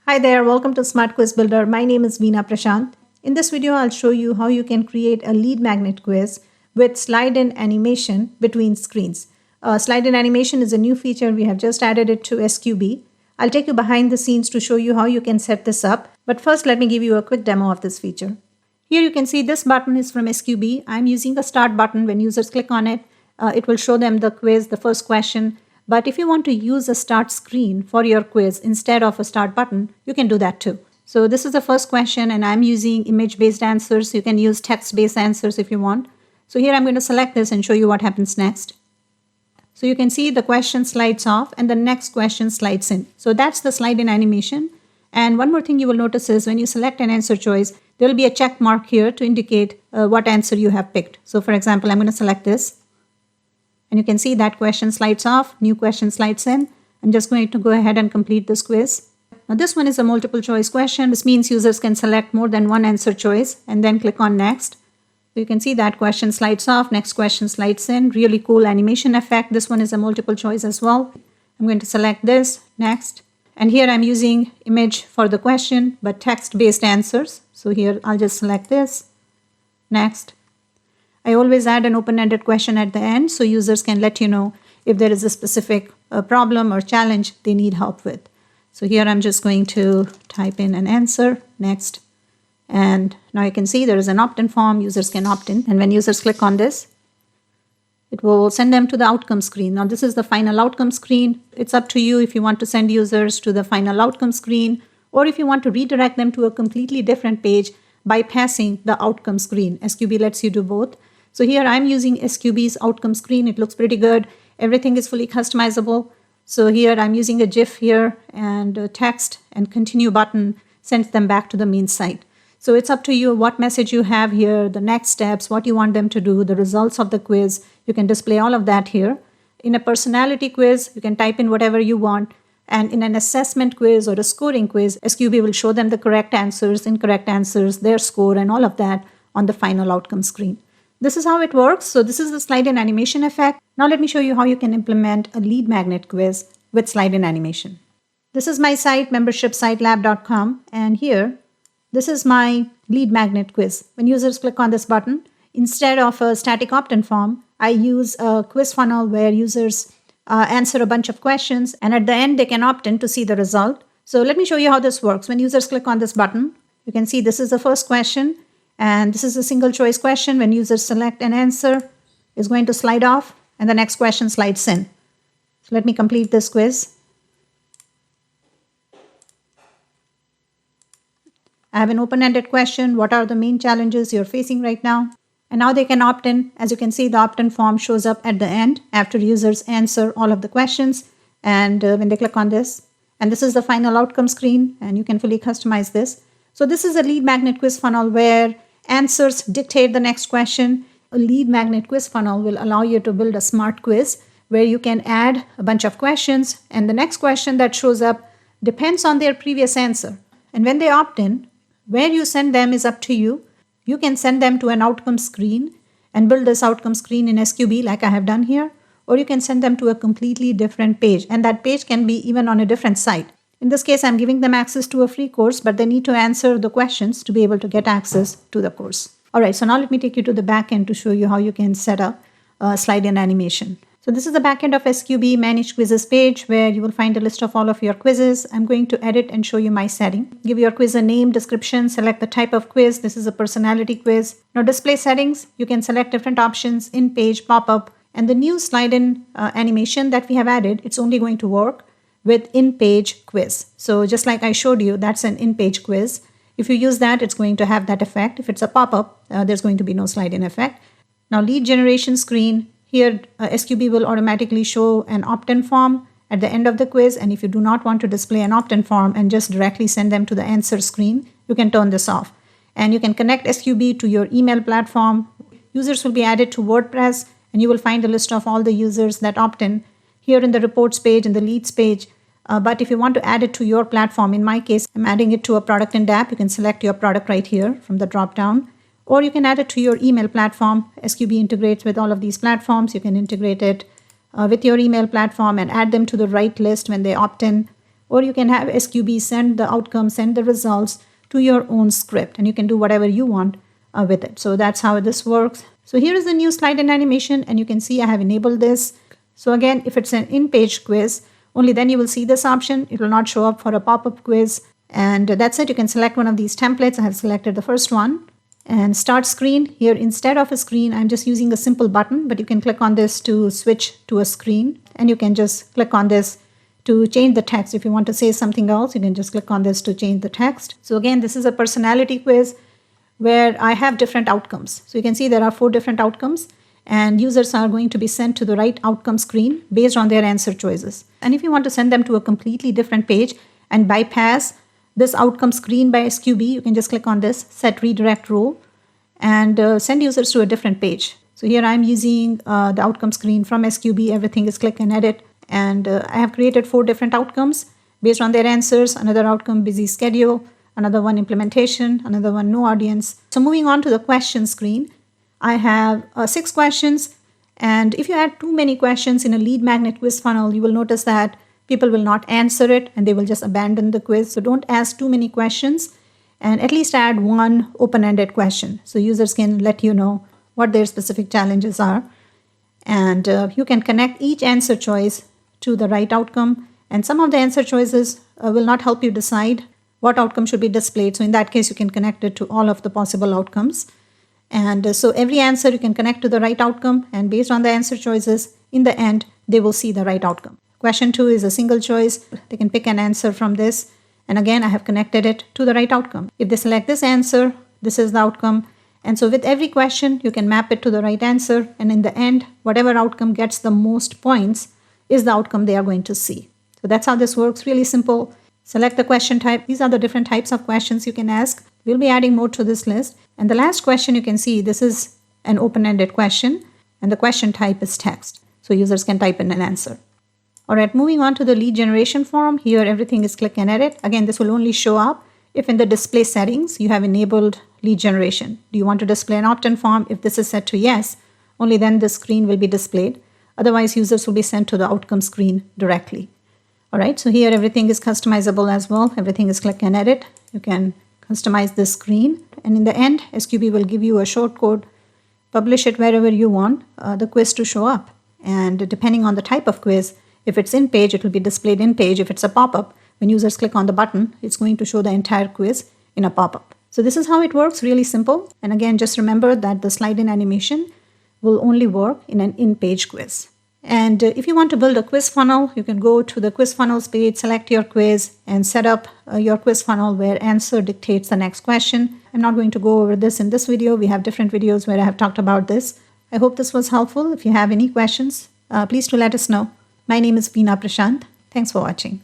Hi there, welcome to Smart Quiz Builder. My name is Veena Prashant. In this video, I'll show you how you can create a lead magnet quiz with slide-in animation between screens. Slide-in animation is a new feature. We have just added it to SQB. I'll take you behind the scenes to show you how you can set this up. But first, let me give you a quick demo of this feature. Here you can see this button is from SQB. I'm using a start button. When users click on it, it will show them the quiz, the first question. But if you want to use a start screen for your quiz instead of a start button, you can do that too. So this is the first question and I'm using image-based answers. You can use text-based answers if you want. So here I'm going to select this and show you what happens next. So you can see the question slides off and the next question slides in. So that's the slide-in animation. And one more thing you will notice is when you select an answer choice, there will be a check mark here to indicate what answer you have picked. So for example, I'm going to select this. And you can see that question slides off, new question slides in. I'm just going to go ahead and complete this quiz. Now this one is a multiple choice question. This means users can select more than one answer choice and then click on next. So you can see that question slides off, next question slides in. Really cool animation effect. This one is a multiple choice as well. I'm going to select this, next. And here I'm using image for the question, but text-based answers. So here I'll just select this, next. I always add an open-ended question at the end so users can let you know if there is a specific problem or challenge they need help with. So here I'm just going to type in an answer, next. And now you can see there is an opt-in form, users can opt in. And when users click on this, it will send them to the outcome screen. Now this is the final outcome screen. It's up to you if you want to send users to the final outcome screen or if you want to redirect them to a completely different page bypassing the outcome screen. SQB lets you do both. So here I'm using SQB's outcome screen. It looks pretty good. Everything is fully customizable. So here I'm using a GIF here and a text and continue button sends them back to the main site. So it's up to you what message you have here, the next steps, what you want them to do, the results of the quiz. You can display all of that here. In a personality quiz, you can type in whatever you want. And in an assessment quiz or a scoring quiz, SQB will show them the correct answers, incorrect answers, their score, and all of that on the final outcome screen. This is how it works. So this is the slide-in animation effect. Now let me show you how you can implement a lead magnet quiz with slide-in animation. This is my site, membershipsitelab.com. And here, this is my lead magnet quiz. When users click on this button, instead of a static opt-in form, I use a quiz funnel where users answer a bunch of questions. And at the end, they can opt in to see the result. So let me show you how this works. When users click on this button, you can see this is the first question. And this is a single choice question. When users select an answer, it's going to slide off and the next question slides in. So let me complete this quiz. I have an open-ended question. What are the main challenges you're facing right now? And now they can opt in. As you can see, the opt-in form shows up at the end after users answer all of the questions. And when they click on this, and this is the final outcome screen, and you can fully customize this. So this is a lead magnet quiz funnel where answers dictate the next question. A lead magnet quiz funnel will allow you to build a smart quiz where you can add a bunch of questions and the next question that shows up depends on their previous answer. And when they opt in, where you send them is up to you. You can send them to an outcome screen and build this outcome screen in SQB like I have done here, or you can send them to a completely different page, and that page can be even on a different site. In this case, I'm giving them access to a free course, but they need to answer the questions to be able to get access to the course. All right, so now let me take you to the back end to show you how you can set up slide-in animation. So this is the back end of SQB Manage Quizzes page where you will find a list of all of your quizzes. I'm going to edit and show you my setting. Give your quiz a name, description, select the type of quiz. This is a personality quiz. Now display settings, you can select different options, in-page, pop-up, and the new slide-in animation that we have added, it's only going to work with in-page quiz. So just like I showed you, that's an in-page quiz. If you use that, it's going to have that effect. If it's a pop-up, there's going to be no slide-in effect. Now lead generation screen, here SQB will automatically show an opt-in form at the end of the quiz. And if you do not want to display an opt-in form and just directly send them to the answer screen, you can turn this off. And you can connect SQB to your email platform. Users will be added to WordPress and you will find a list of all the users that opt in here in the reports page and the leads page. But if you want to add it to your platform, in my case, I'm adding it to a product in DApp. You can select your product right here from the drop down. Or you can add it to your email platform. SQB integrates with all of these platforms. You can integrate it with your email platform and add them to the right list when they opt in. or you can have SQB send the outcome, send the results to your own script, and you can do whatever you want with it. So that's how this works. So here is the new slide and animation, and you can see I have enabled this. So again, if it's an in-page quiz, only then you will see this option. It will not show up for a pop-up quiz. And that's it. You can select one of these templates. I have selected the first one. And start screen. Here, instead of a screen, I'm just using a simple button, but you can click on this to switch to a screen. And you can just click on this to change the text. If you want to say something else, you can just click on this to change the text. So again, this is a personality quiz where I have different outcomes. So you can see there are 4 different outcomes, and users are going to be sent to the right outcome screen based on their answer choices. And if you want to send them to a completely different page and bypass this outcome screen by SQB, you can just click on this, set redirect rule, and send users to a different page. So here I'm using the outcome screen from SQB. Everything is click and edit. And I have created 4 different outcomes based on their answers. Another outcome, busy schedule. Another one, implementation. Another one, no audience. So moving on to the question screen, I have 6 questions. And if you add too many questions in a lead magnet quiz funnel, you will notice that people will not answer it and they will just abandon the quiz. So don't ask too many questions, and at least add one open-ended question so users can let you know what their specific challenges are. And you can connect each answer choice to the right outcome. And some of the answer choices will not help you decide what outcome should be displayed. So in that case, you can connect it to all of the possible outcomes. And so every answer you can connect to the right outcome, and based on the answer choices, in the end, they will see the right outcome. Question 2 is a single choice. They can pick an answer from this. And again, I have connected it to the right outcome. If they select this answer, this is the outcome. And so with every question, you can map it to the right answer. And in the end, whatever outcome gets the most points is the outcome they are going to see. So that's how this works. Really simple. Select the question type. These are the different types of questions you can ask. We'll be adding more to this list. And the last question you can see, this is an open-ended question. And the question type is text. So users can type in an answer. All right, moving on to the lead generation form. Here, everything is click and edit. Again, this will only show up if in the display settings you have enabled lead generation. Do you want to display an opt-in form? If this is set to yes, only then the screen will be displayed. Otherwise, users will be sent to the outcome screen directly. All right, so here everything is customizable as well. Everything is click and edit. You can customize this screen. And in the end, SQB will give you a shortcode. Publish it wherever you want the quiz to show up. And depending on the type of quiz, if it's in page, it will be displayed in page. If it's a pop-up, when users click on the button, it's going to show the entire quiz in a pop-up. So this is how it works, really simple. And again, just remember that the slide-in animation will only work in an in-page quiz. And if you want to build a quiz funnel, you can go to the quiz funnels page, select your quiz, and set up your quiz funnel where answer dictates the next question. I'm not going to go over this in this video. We have different videos where I have talked about this. I hope this was helpful. If you have any questions, please do let us know. My name is Veena Prashant. Thanks for watching.